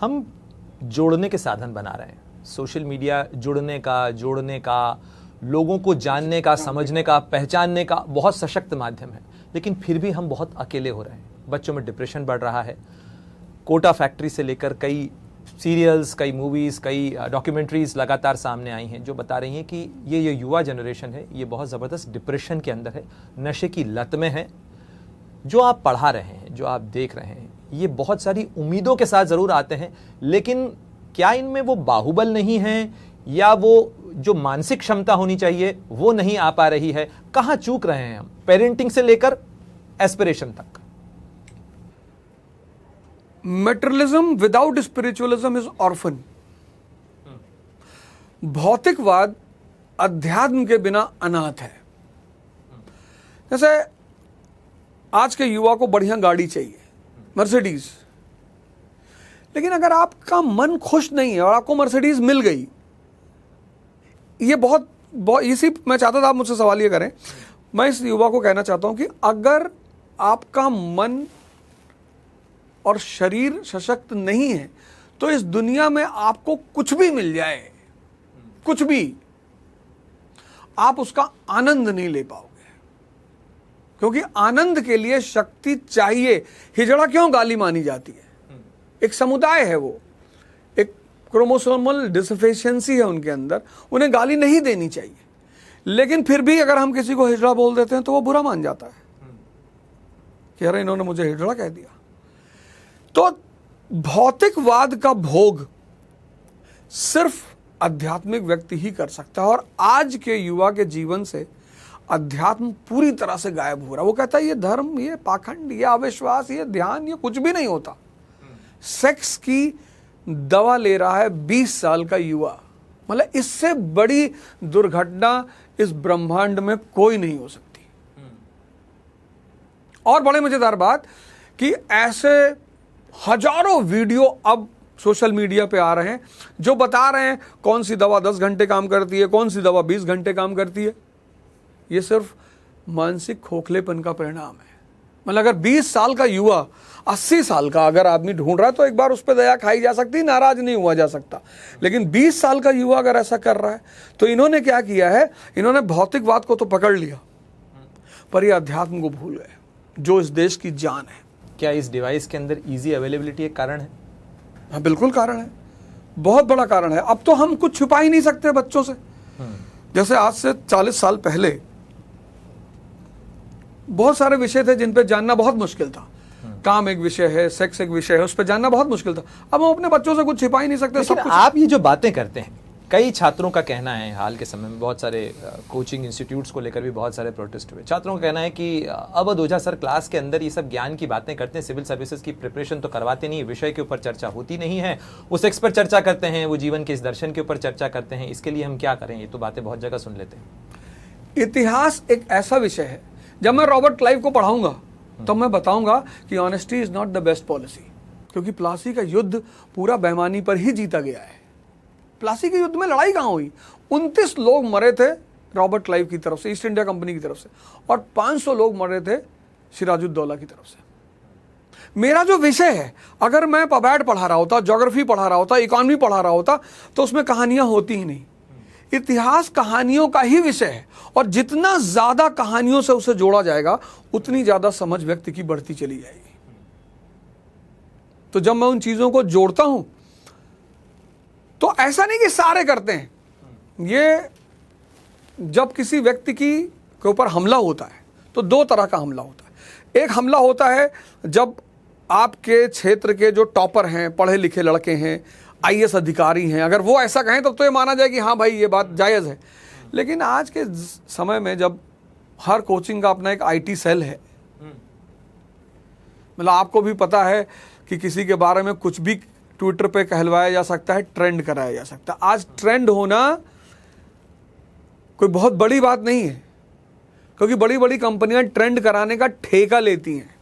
हम जोड़ने के साधन बना रहे हैं। सोशल मीडिया जोड़ने का, लोगों को जानने का, समझने का, पहचानने का बहुत सशक्त माध्यम है, लेकिन फिर भी हम बहुत अकेले हो रहे हैं। बच्चों में डिप्रेशन बढ़ रहा है। कोटा फैक्ट्री से लेकर कई सीरियल्स, कई मूवीज़, कई डॉक्यूमेंट्रीज लगातार सामने आई हैं जो बता रही हैं कि ये युवा जनरेशन है, ये बहुत ज़बरदस्त डिप्रेशन के अंदर है, नशे की लत में है। जो आप पढ़ा रहे हैं, जो आप देख रहे हैं, ये बहुत सारी उम्मीदों के साथ ज़रूर आते हैं, लेकिन क्या इनमें वो बाहुबल नहीं है या वो जो मानसिक क्षमता होनी चाहिए वो नहीं आ पा रही है? कहाँ चूक रहे हैं हम, पेरेंटिंग से लेकर एस्पिरेशन तक? Materialism without spiritualism is orphan. भौतिकवाद अध्यात्म के बिना अनाथ है। जैसे आज के युवा को बढ़िया गाड़ी चाहिए, मर्सिडीज, लेकिन अगर आपका मन खुश नहीं है और आपको मर्सिडीज मिल गई, ये बहुत इसी मैं चाहता था आप मुझसे सवाल ये करें। मैं इस युवा को कहना चाहता हूं कि अगर आपका मन और शरीर सशक्त नहीं है तो इस दुनिया में आपको कुछ भी मिल जाए, कुछ भी, आप उसका आनंद नहीं ले पाओगे, क्योंकि आनंद के लिए शक्ति चाहिए। हिजड़ा क्यों गाली मानी जाती है? एक समुदाय है, वो एक क्रोमोसोमल डिसफिशिएंसी है उनके अंदर, उन्हें गाली नहीं देनी चाहिए, लेकिन फिर भी अगर हम किसी को हिजड़ा बोल देते हैं तो वो बुरा मान जाता है कि अरे इन्होंने मुझे हिजड़ा कह दिया। तो भौतिकवाद का भोग सिर्फ आध्यात्मिक व्यक्ति ही कर सकता है, और आज के युवा के जीवन से अध्यात्म पूरी तरह से गायब हो रहा है। वो कहता है ये धर्म, ये पाखंड, ये अविश्वास, ये ध्यान, ये कुछ भी नहीं होता। सेक्स की दवा ले रहा है 20 साल का युवा, मतलब इससे बड़ी दुर्घटना इस ब्रह्मांड में कोई नहीं हो सकती। और बड़े मजेदार बात कि ऐसे हजारों वीडियो अब सोशल मीडिया पे आ रहे हैं जो बता रहे हैं कौन सी दवा 10 घंटे काम करती है, कौन सी दवा 20 घंटे काम करती है। ये सिर्फ मानसिक खोखलेपन का परिणाम है। मतलब अगर 20 साल का युवा 80 साल का अगर आदमी ढूंढ रहा है तो एक बार उस पर दया खाई जा सकती, नाराज नहीं हुआ जा सकता, लेकिन 20 साल का युवा अगर ऐसा कर रहा है तो इन्होंने क्या किया है, इन्होंने भौतिकवाद को तो पकड़ लिया पर ये अध्यात्म को भूल गए जो इस देश की जान है। क्या इस डिवाइस के अंदर इजी अवेलेबिलिटी एक कारण है? हाँ, बिल्कुल कारण है, बहुत बड़ा कारण है। अब तो हम कुछ छुपा ही नहीं सकते बच्चों से। जैसे आज से 40 साल पहले बहुत सारे विषय थे जिन पे जानना बहुत मुश्किल था। काम एक विषय है, सेक्स एक विषय है, उस पर जानना बहुत मुश्किल था। अब हम अपने बच्चों से कुछ छिपा ही नहीं सकते। सब कुछ। आप ये जो बातें करते हैं, कई छात्रों का कहना है, हाल के समय में बहुत सारे कोचिंग इंस्टीट्यूट्स को लेकर भी बहुत सारे प्रोटेस्ट हुए। छात्रों का कहना है कि अवध ओझा सर क्लास के अंदर ये सब ज्ञान की बातें करते हैं, सिविल सर्विसेज की प्रिपरेशन तो करवाते नहीं, विषय के ऊपर चर्चा होती नहीं है, वो सेक्स पर चर्चा करते हैं, वो जीवन के इस दर्शन के ऊपर चर्चा करते हैं, इसके लिए हम क्या करें? ये तो बातें बहुत जगह सुन लेते हैं। इतिहास एक ऐसा विषय है, जब मैं रॉबर्ट क्लाइव को पढ़ाऊंगा तो मैं बताऊंगा कि honesty is not the best policy, क्योंकि प्लासी का युद्ध पूरा बेईमानी पर ही जीता गया है। प्लासी के युद्ध में लड़ाई कहां हुई? 29 लोग मरे थे रॉबर्ट क्लाइव की तरफ से, ईस्ट इंडिया कंपनी की तरफ से, और 500 लोग मरे थे सिराजुद्दौला की तरफ से। मेरा जो विषय है, अगर मैं पबैड पढ़ा रहा होता, ज्योग्राफी पढ़ा रहा होता, इकोनॉमी पढ़ा रहा होता, तो उसमें कहानियां होती ही नहीं। इतिहास कहानियों का ही विषय है, और जितना ज्यादा कहानियों से उसे जोड़ा जाएगा उतनी ज्यादा समझ व्यक्ति की बढ़ती चली जाएगी। तो जब मैं उन चीजों को जोड़ता हूं तो ऐसा नहीं कि सारे करते हैं। ये जब किसी व्यक्ति के ऊपर हमला होता है तो 2 तरह का हमला होता है। एक हमला होता है जब आपके क्षेत्र के जो टॉपर हैं, पढ़े लिखे लड़के हैं, IAS अधिकारी हैं, अगर वो ऐसा कहें तब तो ये माना जाए कि हाँ भाई ये बात जायज़ है। लेकिन आज के समय में जब हर कोचिंग का अपना एक IT सेल है, मतलब आपको भी पता है कि किसी के बारे में कुछ भी ट्विटर पे कहलवाया जा सकता है, ट्रेंड कराया जा सकता है। आज ट्रेंड होना कोई बहुत बड़ी बात नहीं है, क्योंकि बड़ी बड़ी कंपनियां ट्रेंड कराने का ठेका लेती हैं।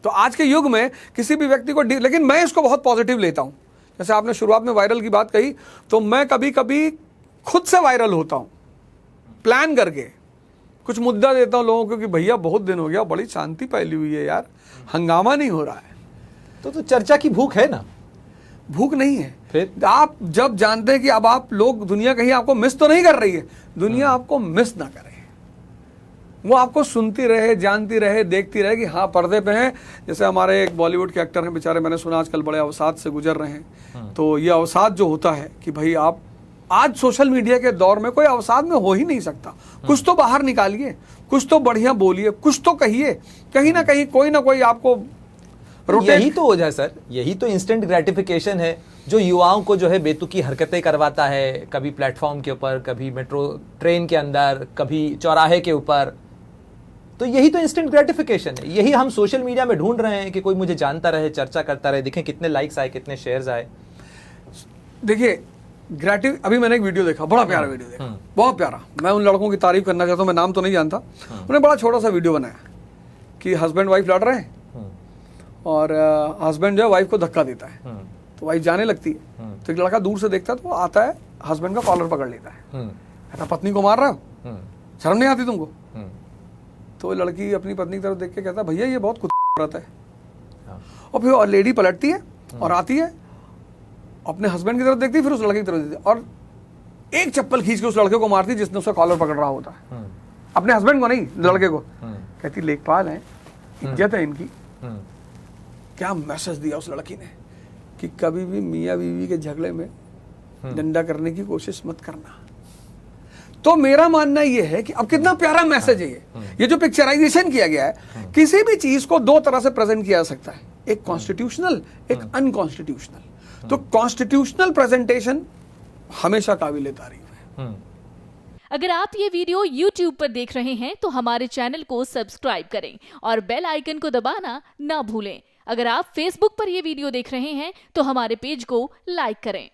तो आज के युग में किसी भी व्यक्ति को, लेकिन मैं इसको बहुत पॉजिटिव लेता हूं। जैसे आपने शुरुआत में वायरल की बात कही, तो मैं कभी कभी खुद से वायरल होता हूं, प्लान करके कुछ मुद्दा देता हूं लोगों को कि भैया बहुत दिन हो गया, बड़ी शांति फैली हुई है यार, हंगामा नहीं हो रहा है। तो चर्चा की भूख है ना? भूख नहीं है। फिर आप जब जानते हैं कि अब आप लोग, दुनिया कहीं आपको मिस तो नहीं कर रही है, दुनिया आपको मिस ना करे, वो आपको सुनती रहे, जानती रहे, देखती रहे कि हाँ पर्दे पे हैं। जैसे हमारे एक बॉलीवुड के एक्टर हैं बेचारे, मैंने सुना आजकल बड़े अवसाद से गुजर रहे हैं। तो ये अवसाद जो होता है कि भाई आप आज सोशल मीडिया के दौर में कोई अवसाद में हो ही नहीं सकता। कुछ तो बाहर निकालिए, कुछ तो बढ़िया बोलिए, कुछ तो कहिए, कहीं ना कहीं कोई ना कोई आपको यही तो वजह सर, यही तो इंस्टेंट ग्रेटिफिकेशन है जो युवाओं को जो है बेतुकी हरकतें करवाता है, कभी प्लेटफॉर्म के ऊपर, कभी मेट्रो ट्रेन के अंदर, कभी चौराहे के ऊपर। तो यही तो इंस्टेंट ग्रेटिफिकेशन है, यही हम सोशल मीडिया में ढूंढ रहे हैं कि कोई मुझे जानता रहे, चर्चा करता रहे, देखें कितने लाइक्स आए, कितने शेयर्स आए। देखिए अभी मैंने एक वीडियो देखा, बड़ा प्यारा वीडियो देखा, बहुत प्यारा। मैं उन लड़कों की तारीफ करना चाहता हूँ, मैं नाम तो नहीं जानता। उन्होंने बड़ा छोटा सा वीडियो बनाया कि हस्बैंड वाइफ लड़ रहे हैं और हस्बैंड जो है वाइफ को धक्का देता है, तो वाइफ जाने लगती है। तो एक लड़का दूर से देखता है, तो वो आता है, हस्बैंड का कॉलर पकड़ लेता है, कहता पत्नी को मार रहा हो, शर्म नहीं आती तुमको? तो लड़की अपनी पत्नी की तरफ देख के कहता भैया ये बहुत कुत्ता औरत है। और फिर लेडी पलटती है और आती है, अपने हस्बैंड की तरफ देखती है, फिर उस लड़के की तरफ देखती है और एक चप्पल खींच के उस लड़के को मारती है जिसने उसका कॉलर पकड़ रहा होता है। अपने हस्बैंड को नहीं, लड़के को। कहती लेखपाल है, इज्जत है इनकी। क्या मैसेज दिया उस लड़की ने कि कभी भी मियाँ बीवी के झगड़े में डंडा करने की कोशिश मत करना। तो मेरा मानना यह है कि अब कितना प्यारा मैसेज है ये जो पिक्चराइजेशन किया गया है। किसी भी चीज को दो तरह से प्रेजेंट किया जा सकता है, एक कॉन्स्टिट्यूशनल, एक अनकॉन्स्टिट्यूशनल। तो कॉन्स्टिट्यूशनल प्रेजेंटेशन हमेशा काबिले तारीफ है। अगर आप ये वीडियो YouTube पर देख रहे हैं तो हमारे चैनल को सब्सक्राइब करें और बेल आइकन को दबाना ना भूलें। अगर आप Facebook पर ये वीडियो देख रहे हैं तो हमारे पेज को लाइक करें।